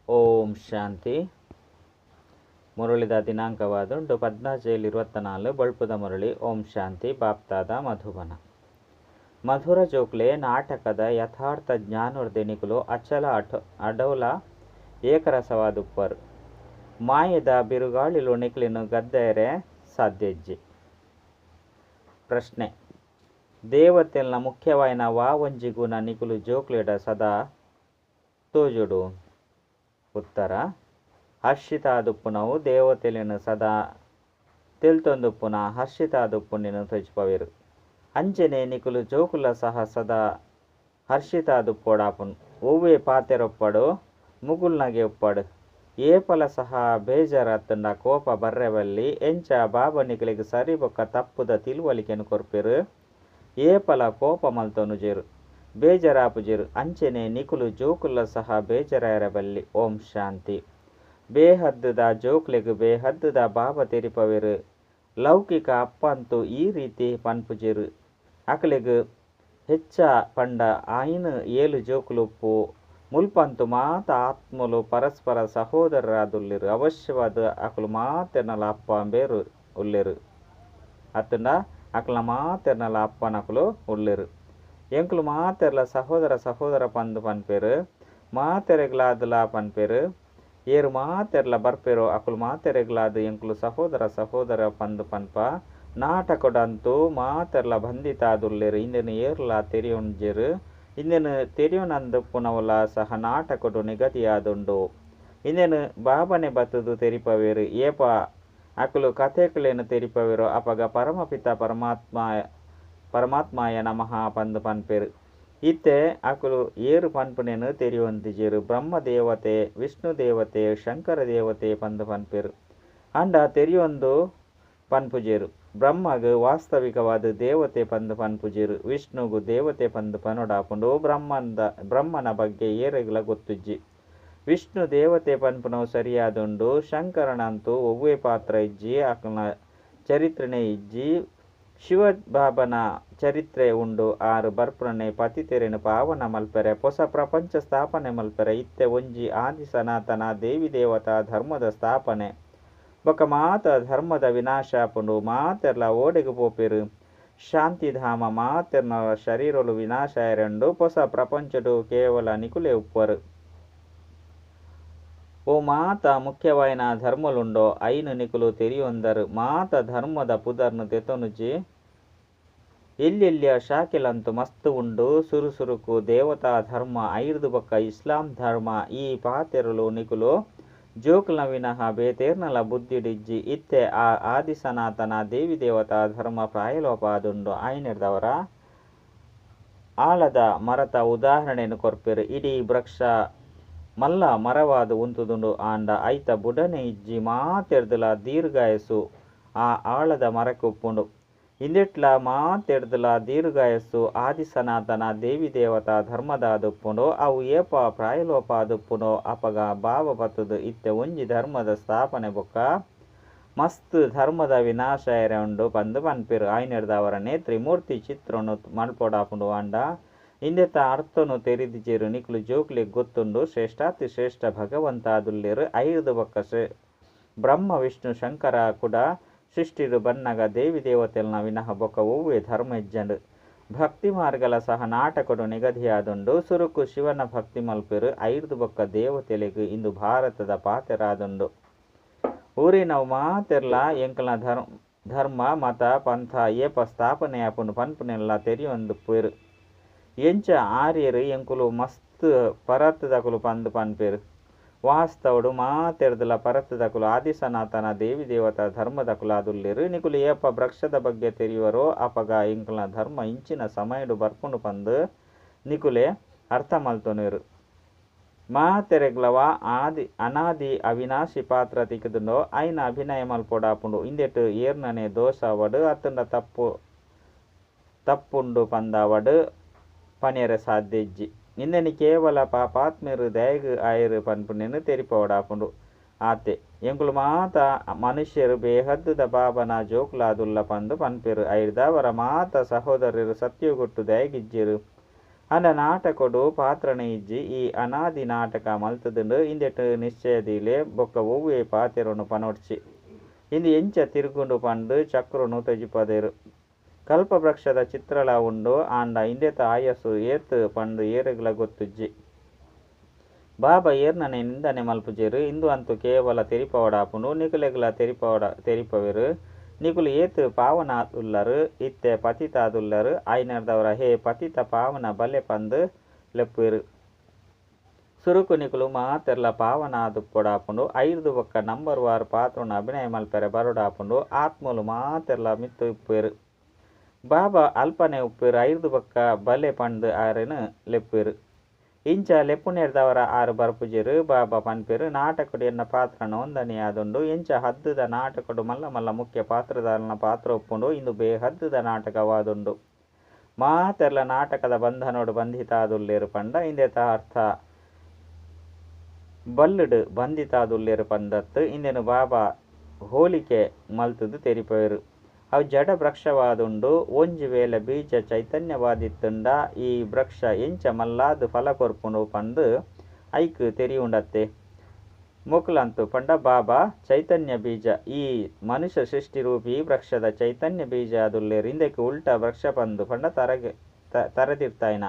ಓಂ ಶಾಂತಿ. ಮುರಳಿದ ದಿನಾಂಕವಾದುಂಟು 14/24 ಬಳ್ಪುದ ಮುರಳಿ. ಓಂ ಶಾಂತಿ. ಬಾಪ್ತಾದ ಮಧುಬನ. ಮಧುರ ಜೋಕ್ಲೆ ನಾಟಕದ ಯಥಾರ್ಥ ಜ್ಞಾನೋರ್ದೆನಿಕುಲು ಅಚಲ ಅಡೌಲ ಏಕರಸವಾದುಪ್ಪರು. ಮಾಯದ ಬಿರುಗಾಳಿಲು ನಿಕ್ಲಿನು ಗದ್ದೆರೆ ಸಾಧ್ಯಜ್ಜಿ. ಪ್ರಶ್ನೆ: ದೇವತೆಲ್ನ ಮುಖ್ಯವಾಯಿನ ವಾ ಒಂಜಿ ಗುಣ ನಿಕುಲು ಜೋಕ್ಲೆಡ ಸದಾ ತೋಜುಡು. ಉತ್ತರ: ಹರ್ಷಿತಾದುಪ್ಪುನವು ದೇವತೆಲಿನ ಸದಾ ತಿಳ್ತೊಂದುಪ್ಪುನ ಹರ್ಷಿತಾದುಪ್ಪುನಿನ ತೊಜ್ಪವೆರು. ಅಂಚನೆ ನಿಕುಲು ಜೋಕುಲ ಸಹ ಸದಾ ಹರ್ಷಿತಾದುಪ್ಪೊಡಾಪುನು. ಒವ್ವೇ ಪಾತೆರೊಪ್ಪಡು ಮುಗುಲ್ನಗೆ ಉಪ್ಪಡು. ಏಪಲ ಸಹ ಬೇಜಾರತ್ತಂಡ ಕೋಪ ಬರ್ರೆವಲ್ಲಿ ಎಂಚ ಬಾಬಾ ನಿಕಲಿಗೆ ಸರಿ ಬೊಕ್ಕ ತಪ್ಪುದ ತಿಳುವಳಿಕೆನು ಕೊರ್ಪೆರು. ಏಪಲ ಕೋಪ ಮಲ್ತೊನುಜೆರು, ಬೇಜಾರಾಪುಜೆರು. ಅಂಚನೆ ನಿಕುಲು ಜೋಕುಲ ಸಹ ಬೇಜಾರಬಲ್ಲಿ. ಓಂ ಶಾಂತಿ. ಬೇಹದ್ದುದ ಜೋಕ್ಲೆಗ್ ಬೇಹದ್ದುದ ಬಾಬಾ ತೆರಿಪವೆರು. ಲೌಕಿಕ ಅಪ್ಪಂತೂ ಈ ರೀತಿ ಪನ್ಪುಜೆರು. ಅಕಲೆಗ್ ಹೆಚ್ಚ ಪಂಡ ಆಯ್ನ ಏಳು ಜೋಕುಲುಪ್ಪು ಮುಲ್ಪಂತು ಮಾತ ಆತ್ಮಲು ಪರಸ್ಪರ ಸಹೋದರರಾದುಲ್ಲೆರು. ಅವಶ್ಯವಾದ ಅಕಲು ಮಾತೆರ್ನಲ ಅಪ್ಪ ಬೇರು ಉಲ್ಲೆರು. ಅತ್ತಂಡ ಅಕಲ್ನ ಮಾತೆರ್ನಲ ಅಪ್ಪನಕಲು ಉಲ್ಲೆರು. ಎಂಕುಲು ಮಾತೆರ್ಲ ಸಹೋದರ ಪಂದು ಪನ್ಪೆರು. ಮಾತೆರೆಗ್ಲಾದುಲ ಪನ್ಪೆರು. ಏರು ಮಾತೆರ್ಲ ಬರ್ಪೆರು ಅಕುಲು ಮಾತೆರೆಗ್ಲಾದು ಎಂಕುಲು ಸಹೋದರ ಪಂದು ಪನ್ಪ. ನಾಟಕೊಡಂತೂ ಮಾತೆರ್ಲ ಬಂಧಿತಾದುಲ್ಲೆರು. ಇಂದೆನು ಏರ್ಲ ತೆರಿಯೊಂಜೆರು. ಇಂದೆನು ತೆರಿಯೋನಂದುಪ್ಪುನವುಲ ಸಹ ನಾಟಕೊಡು ನಿಗದಿಯಾದುಂಡು. ಇಂದೆನು ಬಾಬನೆ ಬತ್ತುದು ತೆರಿಪವೆರು. ಏಪ ಅಕುಲು ಕಥೆಕುಲೇನು ತೆರಿಪವೆರು. ಅಪಗ ಪರಮಪಿತ ಪರಮಾತ್ಮಾಯ ನಮಃ ಪಂದು ಪನ್ಪೆರು. ಇತ್ತೆ ಅಕುಲು ಏರು ಪನ್ಪುನೆನು ತೆರಿಯೊಂದಿಜೆರು. ಬ್ರಹ್ಮ ದೇವತೆ, ವಿಷ್ಣು ದೇವತೆ, ಶಂಕರ ದೇವತೆ ಪಂದು ಪನ್ಪೆರು. ಅಂಡ ತೆರಿಯೊಂದು ಪನ್ಪುಜೆರು. ಬ್ರಹ್ಮಗ್ ವಾಸ್ತವಿಕವಾದ ದೇವತೆ ಪಂದು ಪನ್ಪುಜೆರು. ವಿಷ್ಣುಗು ದೇವತೆ ಪಂದು ಪನೊಡಾಪುಂಡು. ಬ್ರಹ್ಮನ ಬಗ್ಗೆ ಏರೆಗ್ಲ ಗೊತ್ತುಜ್ಜಿ. ವಿಷ್ಣು ದೇವತೆ ಪನ್ಪುನವು ಸರಿಯಾದುಂಡು. ಶಂಕರನಂತೂ ಒವ್ವೇ ಪಾತ್ರ ಇಜ್ಜಿ ಅಕಲ್ನ ಚರಿತ್ರೆನೇ ಇಜ್ಜಿ. ಶಿವ ಬಾಬನ ಚರಿತ್ರೆ ಉಂಡು. ಆರು ಬರ್ಪುರನೆ ಪತಿತೆರೆನು ಪಾವನ ಮಲ್ಪೆರೆ ಹೊಸ ಪ್ರಪಂಚ ಸ್ಥಾಪನೆ ಮಲ್ಪೆರೆ. ಇತ್ತೆ ಒಂಜಿ ಆದಿ ಸನಾತನ ದೇವಿ ದೇವತಾ ಧರ್ಮದ ಸ್ಥಾಪನೆ ಬೊಕ ಮಾತ ಧರ್ಮದ ವಿನಾಶ ಆಪುಂಡು. ಮಾತೆರ್ಲ ಓಡೆಗು ಪೋಪೆರು. ಶಾಂತಿಧಾಮ ಮಾತೆರ್ನ ಶರೀರಲು ವಿನಾಶ ಆಯರೆಂಡು. ಹೊಸ ಪ್ರಪಂಚಡು ಕೇವಲ ನಿಕುಲೆ ಉಪ್ಪರು. ಓ ಮಾತ ಮುಖ್ಯವಾಯಿನ ಧರ್ಮಲುಂಡೋ ಐನು ನಿಕುಲು ತೆರಿಯೊಂದರು. ಮಾತ ಧರ್ಮದ ಪುದರ್ನು ತೆತೊನುಜಿ ಎಲ್ಲೆಲ್ಲಿಯ ಶಾಖೆಲಂತೂ ಮಸ್ತು ಉಂಡು. ಸುರುಸುರುಕು ದೇವತಾ ಧರ್ಮ ಐರ್ದು ಬೊಕ್ಕ ಇಸ್ಲಾಂ ಧರ್ಮ. ಈ ಪಾತೆರಲು ನಿಕುಲು ಜೋಕುಲ್ನ ವಿನಃ ಬೇತೇರ್ನಲ ಬುದ್ಧಿಡಿಜ್ಜಿ. ಇತ್ತೆ ಆ ಆದಿ ಸನಾತನ ದೇವಿ ದೇವತಾ ಧರ್ಮ ಪ್ರಾಯಲೋಪಾದುಂಡು. ಆಯ್ನೆರ್ದವರ ಆಲದ ಮರತ ಉದಾಹರಣೆನು ಕೊರ್ಪೆರು. ಇಡೀ ವೃಕ್ಷ ಮಲ್ಲ ಮರವಾದು ಉಂತುದುಂಡು. ಆಂಡ ಐತ ಬುಡನೆ ಇಜ್ಜಿ ಮಾತೆರ್ದುಲ ದೀರ್ಘಾಯಸ್ಸು ಆ ಆಳದ ಮರಕ್ಕೆ ಉಪ್ಪುಂಡು. ಇಂದೆಟ್ಲ ಮಾತೆರ್ದುಲ ದೀರ್ಘಾಯಸ್ಸು ಆದಿ ಸನಾತನ ದೇವಿ ದೇವತಾ ಧರ್ಮದಾದುಪ್ಪುಂಡು. ಅವು ಏಪ ಪ್ರಾಯಲೋಪಾದುಪ್ಪುನೋ ಅಪಗ ಭಾವ ಬತ್ತುದು. ಇತ್ತೆ ಒಂಜಿ ಧರ್ಮದ ಸ್ಥಾಪನೆ ಬೊಕ್ಕ ಮಸ್ತ್ ಧರ್ಮದ ವಿನಾಶ ಎರೆಂಡು ಪಂದು ಪನ್ಪೆರು. ಆಯ್ನೆರ್ದವರನೆ ತ್ರಿಮೂರ್ತಿ ಚಿತ್ರನು ಮಲ್ಪೊಡಾಪುಂಡು. ಆಂಡ ಇಂದೆತ ಅರ್ಥನು ತೆರಿದಿಜೆರು. ನಿಕುಲು ಜೋಕ್ಲೆಗ್ ಗೊತ್ತುಂಡು. ಶ್ರೇಷ್ಠಾತಿ ಶ್ರೇಷ್ಠ ಭಗವಂತಾದುಲ್ಲೆರು. ಐದು ಬೊಕ್ಕ ಬ್ರಹ್ಮ ವಿಷ್ಣು ಶಂಕರ ಕೂಡ ಸೃಷ್ಟಿಡು ಬನ್ನಗ ದೇವಿ ದೇವತೆಲ್ನ ವಿನಃ ಬೊಕ್ಕ ಒವ್ವೇ ಧರ್ಮ ಇಜ್ಜಂಡು. ಭಕ್ತಿ ಮಾರ್ಗಲ ಸಹ ನಾಟಕಡು ನಿಗದಿಯಾದುಂಡು. ಸುರುಕು ಶಿವನ ಭಕ್ತಿ ಮಲ್ಪೆರು. ಐದು ಬೊಕ್ಕ ದೇವತೆಲೆಗ್ ಇಂದು ಭಾರತದ ಪಾತೆರಾದುಂಡು. ಊರಿನವು ಮಾತೆರ್ಲ ಎಂಕಲ್ನ ಧರ್ಮ ಮತ ಪಂಥ ಏಪ ಸ್ಥಾಪನೆ ಆಪುಂಡು ಪನ್ಪುನೆಲ್ಲ ತೆರಿಯೊಂದುಪ್ಪೆರು. ಎಂಚ ಆರ್ಯರು ಎಂಕುಲು ಮಸ್ತ್ ಪರತ್ತದಕುಲು ಪಂದು ಪನ್ಪೆರು. ವಾಸ್ತವಡು ಮಾತೆರ್ದುಲ ಪರತ್ತದಕುಲು ಆದಿ ಸನಾತನ ದೇವಿ ದೇವತಾ ಧರ್ಮದಕುಲಾದುಲ್ಲೆರು. ನಿಕುಲು ಏಪ ವೃಕ್ಷದ ಬಗ್ಗೆ ತೆರಿಯುವರೋ ಅಪಗ ಎಂಕಲ್ನ ಧರ್ಮ ಇಂಚಿನ ಸಮಯಡು ಬರ್ಪುಂಡು ಪಂದು ನಿಕುಲೆ ಅರ್ಥ ಮಲ್ತೊನೆರು. ಮಾತೆರೆಗ್ಲವ ಅನಾದಿ ಅವಿನಾಶಿ ಪಾತ್ರ ತಿಕ್ಕದುಂಡೋ ಐನ ಅಭಿನಯ ಮಲ್ಪೊಡಾಪುಂಡು. ಇಂದೆಟ್ ಏರ್ನನೆ ದೋಷ ಅವಡು ಅತ್ತಂಡ ತಪ್ಪುಂಡು ಪಂದವಡು ಪನಿಯರೆ ಸಾಧ್ಯ ಇಜ್ಜಿ. ಇಂದೆನಿ ಕೇವಲ ಪಾಪಾತ್ಮೆರು ದಯಗ್ ಆಯರು ಪನ್ಪುನೆನು ತೆರಿಪವಡಾಪುಂಡು. ಆತೆ ಎಂಕುಲು ಮಾತ ಮನುಷ್ಯರು ಬೇಹದ್ದುದ ಬಾಬನ ಜೋಕುಲಾದುಲ್ಲ ಪಂದು ಪನ್ಪೆರು. ಐರ್ದವರ ಮಾತ ಸಹೋದರರು ಸತ್ಯಗುಟ್ಟು ದಯಗಿಜ್ಜೆರು. ಅಂಡ ನಾಟಕಡು ಪಾತ್ರನೆ ಇಜ್ಜಿ ಈ ಅನಾದಿ ನಾಟಕ ಮಲ್ತದುಂಡು ಇಂದೆಟ್ ನಿಶ್ಚಯದಿಲೆ ಬೊಕ್ಕ ಒವ್ವೇ ಪಾತೆರನು ಪನೊಡ್ಚಿ ಇಂದು ಎಂಚ ತಿರುಗುಂಡು ಪಂಡು ಚಕ್ರನು ತೆಜಿಪದೇರು ಕಲ್ಪವೃಕ್ಷದ ಚಿತ್ರಲ ಉಂಡು ಆಂಡ ಇಂದೆತ ಆಯಸ್ಸು ಏತ್ ಪಂಡು ಏರುಗಳ ಗೊತ್ತುಜ್ಜಿ ಬಾಬಾ ಏರ್ನನೆ ನಿಂದನೆ ಮಲ್ಪುಜೇರು ಇಂದು ಅಂತೂ ಕೇವಲ ತೆರಿಪವಡಾಪುಂಡು ನಿಕುಲೆಗ್ಲ ತೆರಿಪವೆರು ನಿಕುಲು ಏತ್ ಪಾವನಾದುಲ್ಲರು ಇತ್ತೆ ಪತಿತಾದುಲ್ಲರು ಆಯ್ನರ್ದವರ ಹೇ ಪತಿತ ಪಾವನ ಬಲೆ ಪಂದು ಲೆಪ್ಪುವೆರು ಸುರುಕು ನಿಕುಲು ಮಾತೆರ್ಲ ಪಾವನಾದು ಕೊಡಾಪುಂಡು ಐದು ಬೊಕ್ಕ ನಂಬರ್ ವಾರ್ ಪಾತ್ರನ ಅಭಿನಯ ಮಲ್ಪೆರೆ ಬರೋಡಾಪುಂಡು ಆತ್ಮಲು ಮಾತೆರ್ಲ ಮಿತ್ತು ಇಪ್ಪುವೆರು ಬಾಬಾ ಅಲ್ಪನೆ ಉಪ್ಪುವೆರು ಐದು ಬೊಕ್ಕ ಬಲೆ ಪಂಡು ಆರೆನು ಲೆಪ್ಪುವೆರು ಇಂಚ ಲೆಪ್ಪುನೆರ್ದವರ ಆರು ಬರ್ಪುಜೆರು ಬಾಬಾ ಪನ್ಪೆರು ನಾಟಕಡು ಎನ್ನ ಪಾತ್ರ ನೋಂದಣಿಯಾದುಂಡು ಎಂಚ ಹದ್ದುದ ನಾಟಕಡು ಮಲ್ಲ ಮಲ್ಲ ಮುಖ್ಯ ಪಾತ್ರದಾರನ ಪಾತ್ರ ಒಪ್ಪುಂಡು ಇಂದು ಬೇಹದ್ದುದ ನಾಟಕವಾದುಂಡು ಮಾತೆರ್ಲ ನಾಟಕದ ಬಂಧನೋಡು ಬಂಧಿತಾದುಲ್ಲೇರು ಪಂಡ ಇಂದೆತ ಅರ್ಥ ಬಲ್ಲುಡು ಬಂಧಿತಾದುಲ್ಲೇರು ಪಂದತ್ತು ಇಂದೆನು ಬಾಬಾ ಹೋಲಿಕೆ ಮಲ್ತುದು ತೆರಿಪವೆರು ಅವು ಜಡ ವೃಕ್ಷವಾದುಂಡು ಒಂಜಿ ವೇಳೆ ಬೀಜ ಚೈತನ್ಯವಾದಿತ್ತುಂಡ ಈ ವೃಕ್ಷ ಎಂಚ ಮಲ್ಲಾದು ಫಲ ಕೊರ್ಪುಂಡು ಪಂದು ಐಕ್ ತೆರಿಯುಂಡತ್ತೆ ಮೊಕ್ಲಂತು ಪಂಡ ಬಾಬಾ ಚೈತನ್ಯ ಬೀಜ ಈ ಮನುಷ್ಯ ಸೃಷ್ಟಿ ರೂಪಿ ವೃಕ್ಷದ ಚೈತನ್ಯ ಬೀಜ ಅದುಲ್ಲೇರು ಇಂದಕ್ಕೆ ಉಲ್ಟ ವೃಕ್ಷ ಪಂದು ಪಂಡ ತರದಿರ್ತಾಯಿನ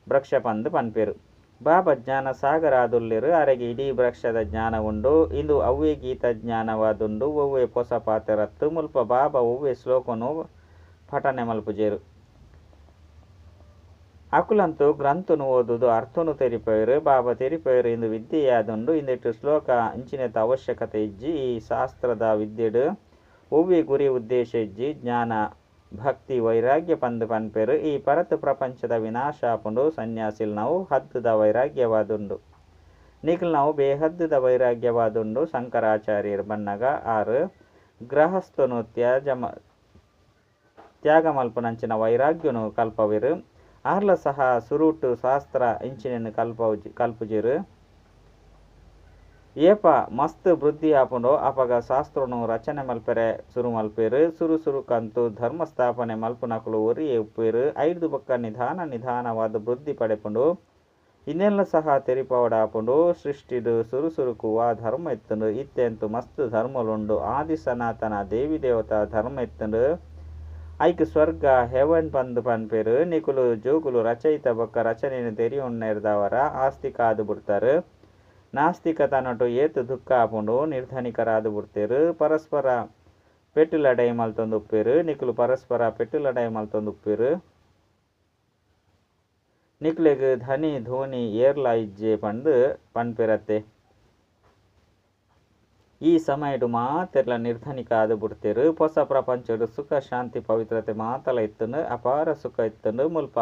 ವೃಕ್ಷ ಪಂದು ಪನ್ಪೇರು ಬಾಬಾ ಜ್ಞಾನ ಸಾಗರ ಆದುಲ್ಲೇರು ಅರೆಗೆ ಇಡೀ ವೃಕ್ಷದ ಜ್ಞಾನ ಉಂಡು ಇಂದು ಅವ್ವೇ ಗೀತ ಜ್ಞಾನವಾದುಂಡು ಒವ್ವೇ ಪೊಸ ಪಾತೆರತ್ತು ಮುಲ್ಪ ಬಾಬಾ ಒವ್ವೇ ಶ್ಲೋಕನು ಪಠನೆ ಮಲ್ಪುಜೇರು ಅಕುಲಂತು ಗ್ರಂಥನು ಓದುದು ಅರ್ಥನು ತೆರಿಪೇರು ಬಾಬಾ ತೆರಿಪೇರು ಇಂದು ವಿದ್ಯೆಯಾದುಂಡು ಇಂದೆಟ್ಟು ಶ್ಲೋಕ ಇಂಚಿನೆತ ಅವಶ್ಯಕತೆ ಇಜ್ಜಿ ಈ ಶಾಸ್ತ್ರದ ವಿದ್ಯೆಡು ಒವ್ವೇ ಗುರಿ ಉದ್ದೇಶ ಇಜ್ಜಿ ಜ್ಞಾನ ಭಕ್ತಿ ವೈರಾಗ್ಯ ಪಂದು ಪನ್ಪೆರು ಈ ಪರತು ಪ್ರಪಂಚದ ವಿನಾಶ ಆಪುಂಡು ಸನ್ಯಾಸಿಲ್ ನಾವು ಹದ್ದುದ ವೈರಾಗ್ಯವಾದುಂಡು ನಿಖಿಲ್ ನಾವು ಬೇಹದ್ದುದ ವೈರಾಗ್ಯವಾದುಂಡು ಶಂಕರಾಚಾರ್ಯರು ಬನ್ನಗ ಆರು ಗೃಹಸ್ಥನು ತ್ಯಾಗ ಮಲ್ಪನಂಚಿನ ವೈರಾಗ್ಯನು ಕಲ್ಪವಿರು ಆರ್ಲ ಸಹ ಸುರುಟು ಶಾಸ್ತ್ರ ಇಂಚಿನ ಕಲ್ಪುಜಿರು ಏಪ ಮಸ್ತ್ ವೃದ್ಧಿ ಆಪುಂಡು ಅಪಗ ಶಾಸ್ತ್ರನು ರಚನೆ ಮಲ್ಪೆರೆ ಸುರು ಮಲ್ಪೇರು ಸುರುಕಂತು ಧರ್ಮ ಸ್ಥಾಪನೆ ಮಲ್ಪುನಕಲು ಒರಿಯೇ ಉಪ್ಪೇರು ಐದು ಬೊಕ್ಕ ನಿಧಾನವಾದ ವೃದ್ಧಿ ಪಡೆಪುಂಡು ಇನ್ನೆಲ್ಲ ಸಹ ತೆರಿಪವಡಾಪುಂಡು ಸೃಷ್ಟಿಡು ಸುರುಕುವ ಧರ್ಮ ಎತ್ತುಂಡು ಇತ್ತೆಂತು ಮಸ್ತ್ ಧರ್ಮಲುಂಡು ಆದಿ ಸನಾತನ ದೇವಿ ದೇವತಾ ಧರ್ಮ ಎತ್ತುಂಡು ಐಕ್ ಸ್ವರ್ಗ ಹೆವನ್ ಪಂದು ಪನ್ಪೇರು ನಿಕುಲು ಜೋಗುಲು ರಚಯಿತ ಬೊಕ್ಕ ರಚನೆಯನ್ನು ತೆರಿಯುಣ್ಣೆರ್ದವರ ಆಸ್ತಿಕಾದು ಬಿಡ್ತಾರು ನಾಸ್ತಿಕತನಟು ಏತು ದುಃಖ ಆಪುಂಡು ನಿರ್ಧನಿಕರಾದು ಬಿಡ್ತೇರು ಪರಸ್ಪರ ಪೆಟ್ಟುಲಡೈ ಮಲ್ತೊಂದು ಉಪ್ಪೇರು ನಿಕುಲು ಪರಸ್ಪರ ಪೆಟ್ಟುಲಡೈ ಮಲ್ತೊಂದು ಉಪ್ಪೇರು ನಿಕ್ಲೆಗ್ ಧನಿ ಧೋನಿ ಏರ್ಲ ಇಜ್ಜೆ ಪಂದು ಪನ್ಪೆರತ್ತೆ ಈ ಸಮಯಡು ಮಾತೆರ್ಲ ನಿರ್ಧನಿಕ ಆದು ಬಿಡ್ತೇರು ಹೊಸ ಪ್ರಪಂಚಡು ಸುಖ ಶಾಂತಿ ಪವಿತ್ರತೆ ಮಾತಲ ಇತ್ತುಂಡು ಅಪಾರ ಸುಖ ಇತ್ತುಂಡು ಮುಲ್ಪ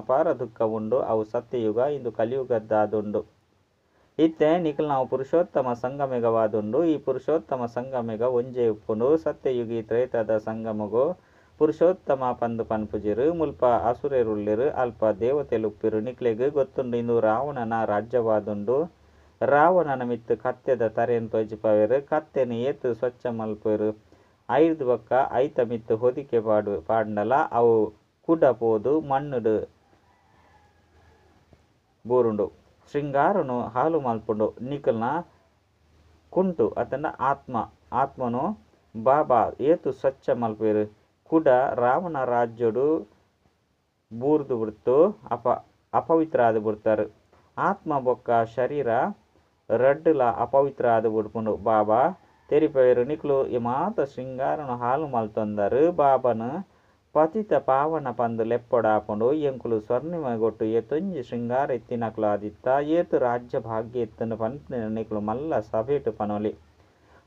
ಅಪಾರ ದುಃಖ ಉಂಡು ಅವು ಸತ್ಯಯುಗ ಇಂದು ಕಲಿಯುಗದ್ದಾದುಂಡು ಇತ್ತೆ ನಿಖಿಲ್ ನಾವು ಪುರುಷೋತ್ತಮ ಸಂಗಮೆಗವಾದುಂಡು ಈ ಪುರುಷೋತ್ತಮ ಸಂಗಮೆಗ ಒಂಜೆ ಉಪ್ಪುಂಡು ಸತ್ಯಯುಗಿ ತ್ರೇತದ ಸಂಗಮಗು ಪುರುಷೋತ್ತಮ ಪಂದು ಪನ್ಪುಜಿರು ಮುಲ್ಪ ಅಸುರೆರುಳ್ಳಿರು ಅಲ್ಪ ದೇವತೆಲುಪ್ಪಿರು ನಿಕ್ಲೆಗ್ ಗೊತ್ತುಂಡು ಇಂದು ರಾವಣನ ರಾಜ್ಯವಾದುಂಡು ರಾವಣನ ಮಿತ್ತು ಕತ್ತೆದ ತರೆಯನ್ನು ತೊಜಿಪವೆರು ಕತ್ತೆನು ಏತು ಸ್ವಚ್ಛ ಮಲ್ಪೆರು ಐದು ಬೊಕ್ಕ ಐತ ಮಿತ್ತು ಹೊದಿಕೆ ಪಾಂಡಲ ಅವು ಕುಡ ಪೋದು ಮಣ್ಣುಡು ಬೋರುಂಡು ಶೃಂಗಾರನು ಹಾಲು ಮಲ್ಪುಂಡು ನಿಖಲ್ನ ಕುಂಟು ಅತನ ಆತ್ಮನು ಬಾಬಾ ಏತು ಸ್ವಚ್ಛ ಮಲ್ಪೇರು ಕುಡ ರಾವಣ ರಾಜ್ಯಡು ಬೂರ್ದು ಬಿಡ್ತು ಅಪವಿತ್ರ ಆದು ಬಿಡ್ತಾರು ಆತ್ಮ ಬೊಕ್ಕ ಶರೀರ ರಡ್ಡುಲ ಅಪವಿತ್ರ ಆದು ಬಿಡ್ಪುಂಡು ಬಾಬಾ ತೆರಿಪೇರು ನಿಕ್ಲು ಈ ಮಾತ ಶೃಂಗಾರನು ಹಾಲು ಮಲ್ತೊಂದರು ಬಾಬನು ಪತಿತ ಪಾವನ ಪಂದು ಲೆಪ್ಪೊಡಾಪುಂಡು ಎಂಕುಲು ಸ್ವರ್ಣಿಮಗೊಟ್ಟು ಏತೊಂಜಿ ಶೃಂಗಾರ ಎತ್ತಿನಕುಲು ಆದಿತ್ತ ಏತು ರಾಜ್ಯ ಭಾಗ್ಯ ಎತ್ತನ್ನು ಪನ್ಪಿನ ನಿಕುಲು ಮಲ್ಲ ಸಭೆಟು ಪನೊಲಿ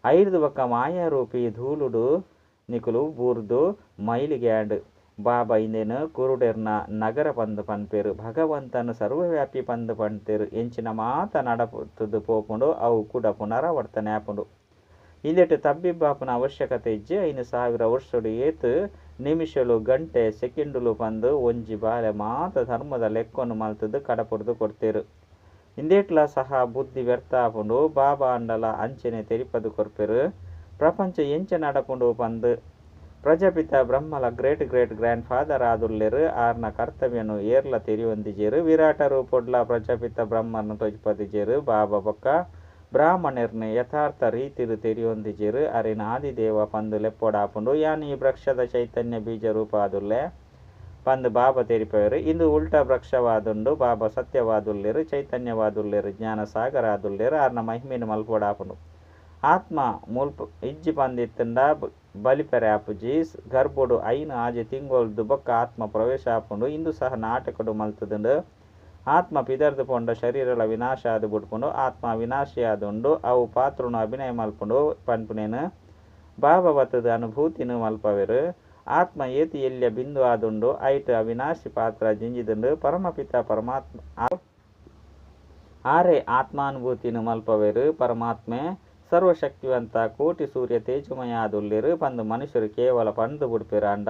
ಐದು ಬೊಕ್ಕ ಮಾಯಾರೂಪಿ ಧೂಳುಡು ನಿಕುಲು ಬೂರ್ದು ಮೈಲಿಗ್ಯಾಂಡ್ ಬಾಬಾ ಇಂದೇನು ಕುರುಡೆರ್ನ ನಗರ ಪಂದು ಪನ್ಪೇರು ಭಗವಂತನು ಸರ್ವವ್ಯಾಪಿ ಪಂದು ಪನ್ಪೇರು ಎಂಚಿನ ಮಾತ ನಡಪುದು ಪೋಪುಂಡು ಅವು ಕೂಡ ಪುನರಾವರ್ತನೆ ಆಪುಂಡು ಇಂದೆಟ್ಟು ತಬ್ಬಿಬ್ಬಾಪನ ಅವಶ್ಯಕತೆ ಇಜ್ಜೆ 5,000 ವರ್ಷಡು ಏತು ನಿಮಿಷಲು ಗಂಟೆ ಸೆಕೆಂಡುಲು ಪಂದು ಒಂಜಿ ಬಾಲೆ ಮಾತ ಧರ್ಮದ ಲೆಕ್ಕನ್ನು ಮಲ್ತದು ಕಡಪುಡ್ದು ಕೊಡ್ತೇರು ಇಂದೇಟ್ಲ ಸಹ ಬುದ್ಧಿ ವ್ಯರ್ಥ ಆಪುಂಡು ಬಾಬಾ ಅಂಡಲ ಅಂಚನೆ ತೆರಿಪದು ಕೊರ್ಪೆರು ಪ್ರಪಂಚ ಎಂಚ ನಡಪುಂಡು ಪಂದು ಪ್ರಜಾಪಿತ ಬ್ರಹ್ಮಲ ಗ್ರೇಟ್ ಗ್ರೇಟ್ ಗ್ರ್ಯಾಂಡ್ ಫಾದರ್ ಆದುಲ್ಲೆರು ಆರ್ನ ಕರ್ತವ್ಯನು ಏರ್ಲ ತೆರಿಯೊಂದಿಜೇರು ವಿರಾಟ ರೂಪೊಡ್ಲ ಪ್ರಜಾಪಿತ ಬ್ರಹ್ಮನು ತೊಜ್ಪದಿಜೇರು ಬಾಬಾ ಬೊಕ್ಕ ಬ್ರಾಹ್ಮಣರ್ನ ಯಥಾರ್ಥ ರೀತಿರು ತೆರಿಯೊಂದಿಜೇರು ಅರಿನ ಆದಿದೇವ ಪಂದು ಲೆಪ್ಪೊಡಾಪುಂಡು ಯಾನ್ ಈ ವೃಕ್ಷದ ಚೈತನ್ಯ ಬೀಜ ರೂಪ ಆದುಲ್ಲೆ ಪಂದು ಬಾಬಾ ತೆರಿಪವರು ಇಂದು ಉಲ್ಟಾ ವೃಕ್ಷವಾದುಂಡು ಬಾಬಾ ಸತ್ಯವಾದುಲ್ಲೆರು ಚೈತನ್ಯವಾದುಲ್ಲೆರು ಜ್ಞಾನ ಸಾಗರ ಆದುಲ್ಲೆರು ಆರ್ನ ಮಹಿಮೆನು ಮಲ್ಪೊಡಾಪುಂಡು ಆತ್ಮ ಮುಲ್ಪ ಇಜ್ಜಿ ಪಂದಿತ್ತಂಡ ಬಲಿಪೆರೆ ಆಪುಜಿ ಗರ್ಭುಡು ಐನು ಆಜಿ ತಿಂಗೊಳ್ದು ಬೊಕ್ಕ ಆತ್ಮ ಪ್ರವೇಶ ಆಪುಂಡು ಇಂದು ಸಹ ನಾಟಕಡು ಮಲ್ತದುಂಡು ಆತ್ಮ ಪಿದರ್ದು ಪೊಂಡ ಶರೀರಲ ವಿನಾಶ ಆದು ಬಿಡ್ಪುಂಡು ಆತ್ಮ ವಿನಾಶಿ ಆದುಂಡು ಅವು ಪಾತ್ರನು ಅಭಿನಯ ಮಲ್ಪುಂಡು ಪನ್ಪುನೇನು ಬಾಬಾ ಬತ್ತದ ಅನುಭೂತಿನು ಮಲ್ಪವೆರು ಆತ್ಮ ಏತಿ ಎಲ್ಯ ಬಿಂದು ಆದುಂಡು ಐಟ್ ಅವಿನಾಶಿ ಪಾತ್ರ ಜಿಂಜಿದುಂಡು ಪರಮಪಿತ ಪರಮಾತ್ಮ ಆರೆ ಆತ್ಮಾನುಭೂತಿನು ಮಲ್ಪವೆರು ಪರಮಾತ್ಮೆ ಸರ್ವಶಕ್ತಿವಂತ ಕೋಟಿ ಸೂರ್ಯ ತೇಜಮಯ ಆದುಲ್ಲೆರು ಪಂದು ಮನುಷ್ಯರು ಕೇವಲ ಪಂದು ಬಿಡ್ಪೆರು ಅಂಡ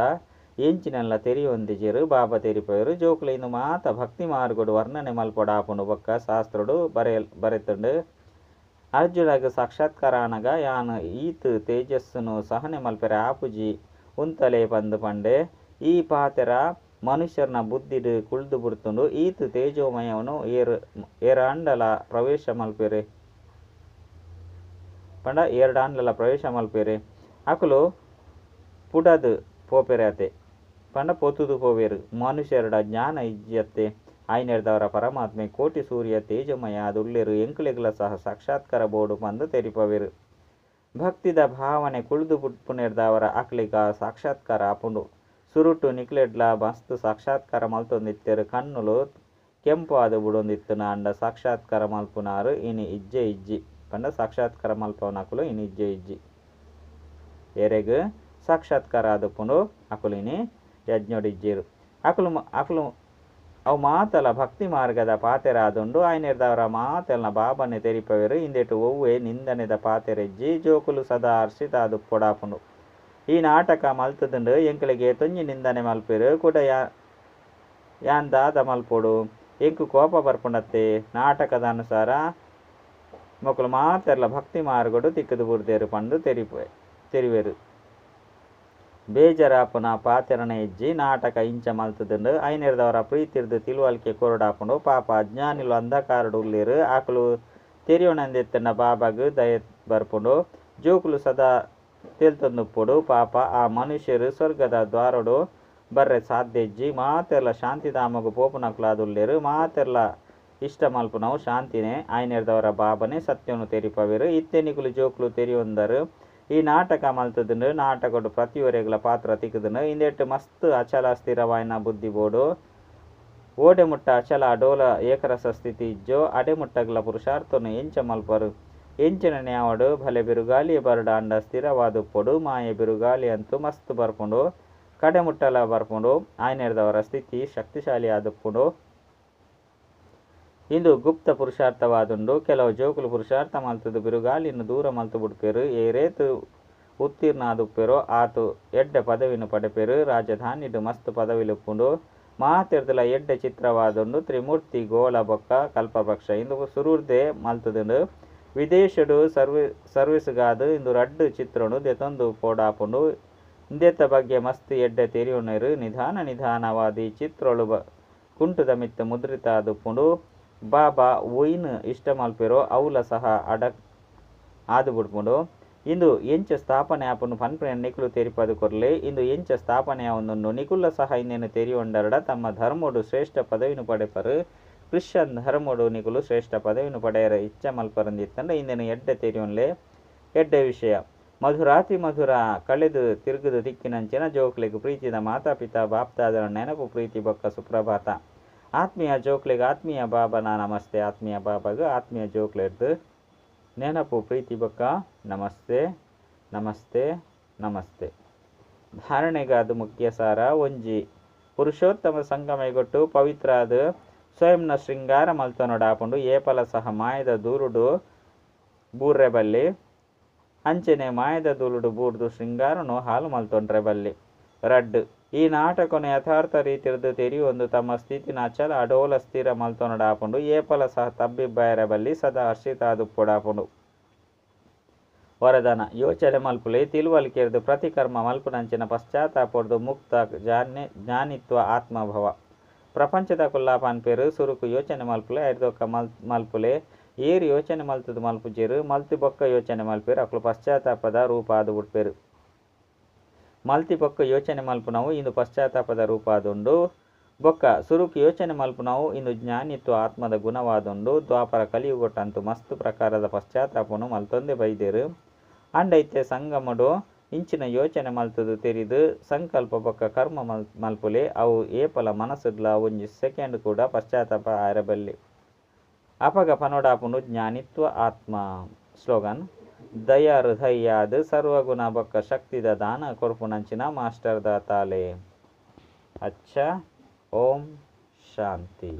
ಎಂಚಿನೆಲ್ಲ ತೆರಿಯೊಂದಿಜೆರು ಬಾಬಾ ತೆರಿಪೆರು ಜೋಕುಲು ಇಂದು ಮಾತ ಭಕ್ತಿ ಮಾರ್ಗಡು ವರ್ಣನೆ ಮಲ್ಪೊಡಾಪುಂಡು ಬೊಕ್ಕ ಶಾಸ್ತ್ರಡು ಬರೆತುಂಡು ಅರ್ಜುನಗ ಸಾಕ್ಷಾತ್ಕಾರ ಆನಗ ಯಾನ್ ಈತ್ ತೇಜಸ್ಸುನು ಸಹನೆ ಮಲ್ಪೆರೆ ಆಪುಜಿ ಉಂತಲೆ ಪಂದು ಪಂಡೆ ಈ ಪಾತೆರ ಮನುಷ್ಯರ್ನ ಬುದ್ಧಿಡು ಕುಳ್ದು ಬಿಡ್ತುಂಡು ಈತ್ ತೇಜೋಮಯವನು ಏರಾಂಡಲ ಪ್ರವೇಶ ಮಲ್ಪೆರೆ ಪಂಡ ಏರ್ಡಾಂಡ್ಲ ಪ್ರವೇಶ ಮಲ್ಪೆರೆ ಅಕುಲು ಪುಡದು ಪೋಪೆರೆ ಅತೆ ಪಂಡ ಪೊತ್ತುದು ಪೋವೆರು ಮನುಷ್ಯರಡ ಜ್ಞಾನ ಇಜ್ಜತ್ತೆ ಆಯ್ನೆರ್ದವರ ಪರಮಾತ್ಮೆ ಕೋಟಿ ಸೂರ್ಯ ತೇಜಮಯ ಅದುಲ್ಲೆರು ಎಂಕುಲೆಗ್ಲ ಸಹ ಸಾಕ್ಷಾತ್ಕಾರ ಬೋರ್ಡು ಪಂದು ತೆರಿಪವೆರು ಭಕ್ತಿದ ಭಾವನೆ ಕುಳಿದು ಪುಟ್ಪುನೆರ್ದವರ ಅಕ್ಲಿಗ ಸಾಕ್ಷಾತ್ಕಾರ ಆಪುಂಡು ಸುರುಟು ನಿಕ್ಲೆಡ್ಲ ಮಸ್ತ್ ಸಾಕ್ಷಾತ್ಕಾರ ಮಲ್ತೊಂದಿತ್ತೆರು ಕಣ್ಣುಲು ಕೆಂಪು ಆದು ಬಿಡೊಂದಿತ್ತುನ ಅಂಡ ಸಾಕ್ಷಾತ್ಕಾರ ಮಲ್ಪುನಾರು ಇನಿ ಇಜ್ಜೆ ಇಜ್ಜಿ ಪಂಡ ಸಾಕ್ಷಾತ್ಕಾರ ಮಲ್ಪವನಕುಲು ಇನಿ ಇಜ್ಜೆ ಇಜ್ಜಿ ಎರೆಗು ಸಾಕ್ಷಾತ್ಕಾರ ಆದುಪುಂಡು ಅಕುಲು ಇನಿ ಯಜ್ಞೊಡಿಜ್ಜೇರು ಅಕುಲು ಅವು ಮಾತಲ ಭಕ್ತಿ ಮಾರ್ಗದ ಪಾತೆರ ಆದುಂಡು ಆಯ್ನೆರ್ದವರ ಮಾತೆಲ್ನ ಬಾಬನೆ ತೆರಿಪವೆರು ಇಂದೆಟು ಒವ್ವೆ ನಿಂದನೆದ ಪಾತೆರೆಜ್ಜಿ ಜೋಕುಲು ಸದಾ ಹರ್ಷಿತ ಆದು ಪೊಡಾಪುಂಡು ಈ ನಾಟಕ ಮಲ್ತದುಂಡು ಎಂಕುಲೆಗೆ ತೊಂಜಿ ನಿಂದನೆ ಮಲ್ಪೆರು ಕೂಡ ಯಾನ್ ದಾದ ಮಲ್ಪೊಡು ಎಂಕು ಕೋಪ ಬರ್ಪುಂಡತ್ತೆ ನಾಟಕದ ಅನುಸಾರ ಮೊಕ್ಕಲು ಮಾತೆರ್ಲ ಭಕ್ತಿ ಮಾರ್ಗಡು ತಿಕ್ಕದು ಬುಡ್ದೇರು ಪಂಡು ತೆರಿವೆರು ಬೇಜಾರಾಪುನ ಪಾತೆರನೆ ಇಜ್ಜಿ ನಾಟಕ ಇಂಚ ಮಲ್ತದುಂಡು ಐನೆರ್ದವರ ಪ್ರೀತಿರ್ದು ತಿಳುವಳಿಕೆ ಕೊರಡಾಪುಂಡು ಪಾಪ ಅಜ್ಞಾನಿಲು ಅಂಧಕಾರಡು ಉಲ್ಲೇರು ಆಕುಲು ತೆರಿಯೋಣಂದೆತ್ತನ ಬಾಬಾಗು ದಯ ಬರ್ಪುಂಡು ಜೋಕುಲು ಸದಾ ತೇಲ್ತೊಂದುಪ್ಪುಡು ಪಾಪ ಆ ಮನುಷ್ಯರು ಸ್ವರ್ಗದ ದ್ವಾರಡು ಬರ್ರೆ ಸಾಧ್ಯ ಇಜ್ಜಿ ಮಾತೆರ್ಲ ಶಾಂತಿಧಾಮಗು ಪೋಪುನಕ್ಲಾದುಲ್ಲೇರು ಮಾತೆರ್ಲ ಇಷ್ಟ ಮಲ್ಪುನವು ಶಾಂತಿನೇ ಆಯ್ನೆರ್ದವರ ಬಾಬನೆ ಸತ್ಯನು ತೆರಿಪವೆರು ಇತ್ತೆನಿಕುಲು ಜೋಕುಲು ತೆರಿಯೊಂದರು ಈ ನಾಟಕ ಮಲ್ತದುಂಡು ನಾಟಕಡು ಪ್ರತಿಯೊರೆಗ್ಲ ಪಾತ್ರ ತಿಕ್ಕದುಂಡು ಇಂದೆಟ್ಟು ಮಸ್ತ್ ಅಚಲ ಸ್ಥಿರವಾಯಿನ ಬುದ್ಧಿ ಬೋಡು ಓಡೆ ಮುಟ್ಟ ಅಚಲ ಡೋಲ ಏಕರಸ ಸ್ಥಿತಿ ಇಜ್ಜೋ ಅಡೆ ಮುಟ್ಟಗ್ಲ ಪುರುಷಾರ್ಥನು ಎಂಚ ಮಲ್ಪರು ಎಂಚಿನ ನ್ಯಾವಡು ಭಲೆ ಬಿರುಗಾಲಿ ಬರಡ ಅಂಡ ಸ್ಥಿರವಾದು ಪೊಡು ಮಾಯೆ ಬಿರುಗಾಲಿ ಅಂತೂ ಮಸ್ತ್ ಬರ್ಪುಂಡು ಕಡೆ ಮುಟ್ಟಲ ಬರ್ಪುಂಡು ಆಯ್ನೆರ್ದವರ ಸ್ಥಿತಿ ಶಕ್ತಿಶಾಲಿ ಆದುಪ್ಪುಂಡು ಇಂದು ಗುಪ್ತ ಪುರುಷಾರ್ಥವಾದುಂಡು ಕೆಲವು ಜೋಕುಲು ಪುರುಷಾರ್ಥ ಮಲ್ತದು ಬಿರುಗಾಲಿನ ದೂರ ಮಲ್ತು ಬಿಡ್ಪೆರು ಏರೇತು ಉತ್ತೀರ್ಣ ಆದುಪ್ಪೆರು ಆತು ಎಡ್ಡೆ ಪದವಿನು ಪಡೆಪೆರು ರಾಜಧಾನಿಡು ಮಸ್ತ್ ಪದವಿಲುಪ್ಪುಂಡು ಮಾತೆರ್ದಲ ಎಡ್ಡೆ ಚಿತ್ರವಾದುಂಡು ತ್ರಿಮೂರ್ತಿ ಗೋಳ ಬೊಕ್ಕ ಕಲ್ಪವೃಕ್ಷ ಇಂದು ಸುರೂರ್ದೆ ಮಲ್ತದುಂಡು ವಿದೇಶಡು ಸರ್ವಿಸ್ಗಾದು ಇಂದು ರಡ್ಡು ಚಿತ್ರನು ದೆತೊಂದು ಪೋಡಾಪುಂಡು ಇಂದೆತ್ತ ಬಗ್ಗೆ ಮಸ್ತ್ ಎಡ್ಡೆ ತೆರಿಯುನೆರು ನಿಧಾನವಾದಿ ಚಿತ್ರೊಳು ಕುಂಟುದ ಮಿತ್ತ ಮುದ್ರಿತ ಆದುಪ್ಪುಂಡು ಬಾಬಾ ಒಯ್ನು ಇಷ್ಟ ಮಲ್ಪೆರೋ ಅವುಲ ಸಹ ಆದು ಬಿಡ್ಪುಂಡು ಇಂದು ಎಂಚ ಸ್ಥಾಪನೆ ಆಪುಂಡು ಪನ್ಪುನ ನಿಕುಲು ತೆರಿಪದು ಕೊರ್ಲೆ ಇಂದು ಎಂಚ ಸ್ಥಾಪನೆ ಆವೊಂದುಂಡು ನಿಕುಲ ಸಹ ಇನ್ನೇನು ತೆರಿಯೊಂಡರಡ ತಮ್ಮ ಧರ್ಮೋಡು ಶ್ರೇಷ್ಠ ಪದವಿನು ಪಡೆಪರು ಕ್ರಿಶ್ಚಿಯನ್ ಧರ್ಮೋಡು ನಿಕುಲು ಶ್ರೇಷ್ಠ ಪದವಿನು ಪಡೆಯರ ಇಚ್ಛ ಮಲ್ಪರಂದಿತ್ತಂಡ ಇಂದೇನು ಎಡ್ಡೆ ತೆರಿಯೊನ್ಲೆ ಎಡ್ಡೆ ವಿಷಯ ಮಧುರಾತಿ ಮಧುರ ಕಳೆದು ತಿರುಗುದು ದಿಕ್ಕಿನಂಚಿನ ಜೋಕ್ಲೆಗು ಪ್ರೀತಿದ ಮಾತಾಪಿತಾ ಬಾಪ್ತಾದರ ನೆನಪು ಪ್ರೀತಿ ಬೊಕ್ಕ ಸುಪ್ರಭಾತ ಆತ್ಮೀಯ ಜೋಕ್ಲೆಗೆ ಆತ್ಮೀಯ ಬಾಬನ ನಮಸ್ತೆ ಆತ್ಮೀಯ ಬಾಬಾಗ ಆತ್ಮೀಯ ಜೋಕ್ಲೆಡ್ದು ನೆನಪು ಪ್ರೀತಿ ಬೊಕ್ಕ ನಮಸ್ತೆ ನಮಸ್ತೆ ನಮಸ್ತೆ ಧಾರಣೆಗಾದು ಮುಖ್ಯ ಸಾರ ಒಂಜಿ ಪುರುಷೋತ್ತಮ ಸಂಗಮೆಗೊಟ್ಟು ಪವಿತ್ರ ಅದು ಸ್ವಯಂನ ಶೃಂಗಾರ ಮಲ್ತನೊಡಾಪುಂಡು ಏಪಲ ಸಹ ಮಾಯದ ದೂರುಡು ಬೂರ್ರೆ ಬಲ್ಲಿ ಅಂಚೆನೆ ಮಾಯದ ದೂರುಡು ಬೂರ್ದು ಶೃಂಗಾರನು ಹಾಲು ಮಲ್ತೊಂಡ್ರೆ ಬಲ್ಲಿ ರಡ್ಡು ಈ ನಾಟಕನು ಯಥಾರ್ಥ ರೀತಿರ್ದು ತೆರಿಯೊಂದು ತಮ್ಮ ಸ್ಥಿತಿನ ಅಚಲ ಅಡೋಲ ಸ್ಥಿರ ಮಲ್ತೊನಡಾಪುಂಡು ಏಪಲ ಸಹ ತಬ್ಬಿಬ್ಬಾಯರ ಬಲ್ಲಿ ಸದಾ ಹರ್ಷಿತ ಆದುಪ್ಪೊಡಾಪುಂಡು ವರದಾನ ಯೋಚನೆ ಮಲ್ಪುಲೆ ತಿಳುವಳಿಕೆರ್ದು ಪ್ರತಿಕರ್ಮ ಮಲ್ಪುನಂಚಿನ ಪಶ್ಚಾತ್ತಾಪೊರ್ದು ಮುಕ್ತ ಜ್ಞಾನಿತ್ವ ಆತ್ಮಭವ ಪ್ರಪಂಚದ ಕುಲ್ಲಾಪ ಅನ್ಪೇರು ಸುರುಕು ಯೋಚನೆ ಮಲ್ಪುಲೆ ಐರ್ದೊಕ್ಕ ಮಲ್ಪುಲೆ ಏರು ಯೋಚನೆ ಮಲ್ತುದು ಮಲ್ಪುಜೇರು ಮಲ್ತಿ ಬೊಕ್ಕ ಯೋಚನೆ ಮಲ್ಪೇರು ಅಕ್ಲು ಪಶ್ಚಾತ್ತಾಪದ ರೂಪ ಆದು ಬಿಡ್ಪೇರು ಮಲ್ತಿ ಬೊಕ್ಕ ಯೋಚನೆ ಮಲ್ಪುನವು ಇಂದು ಪಶ್ಚಾತ್ತಾಪದ ರೂಪ ಆದುಂಡು ಬೊಕ್ಕ ಸುರುಕು ಯೋಚನೆ ಮಲ್ಪುನವು ಇಂದು ಜ್ಞಾನಿತ್ವ ಆತ್ಮದ ಗುಣವಾದುಂಡು ದ್ವಾಪರ ಕಲಿಯುಗೊಟ್ಟಂತು ಮಸ್ತ್ ಪ್ರಕಾರದ ಪಶ್ಚಾತ್ತಾಪನು ಮಲ್ತೊಂದೆ ಬೈದೇರು ಅಂಡೈತೆ ಸಂಗಮಡು ಇಂಚಿನ ಯೋಚನೆ ಮಲ್ತುದು ತೆರಿದು ಸಂಕಲ್ಪ ಬೊಕ್ಕ ಕರ್ಮ ಮಲ್ಪುಲೆ ಅವು ಏಪಲ ಮನಸ್ಸುಡ್ಲ ಒಂಜಿ ಸೆಕೆಂಡ್ ಕೂಡ ಪಶ್ಚಾತ್ತಾಪ ಆರಬಲ್ಲಿ ಅಪಗ ಪನೋಡಾಪುಂಡು ಜ್ಞಾನಿತ್ವ ಆತ್ಮ ಸ್ಲೋಗನ್ ದಯಾ ಹೃದಯಾದ್ ಸರ್ವಗುಣ ಬೊಕ್ಕ ಶಕ್ತಿದ ದಾನ ಕೊರ್ಪುನಂಚಿನ ಮಾಸ್ಟರ್ ದಾತಾಲೆ ಅಚ್ಚ ಓಂ ಶಾಂತಿ.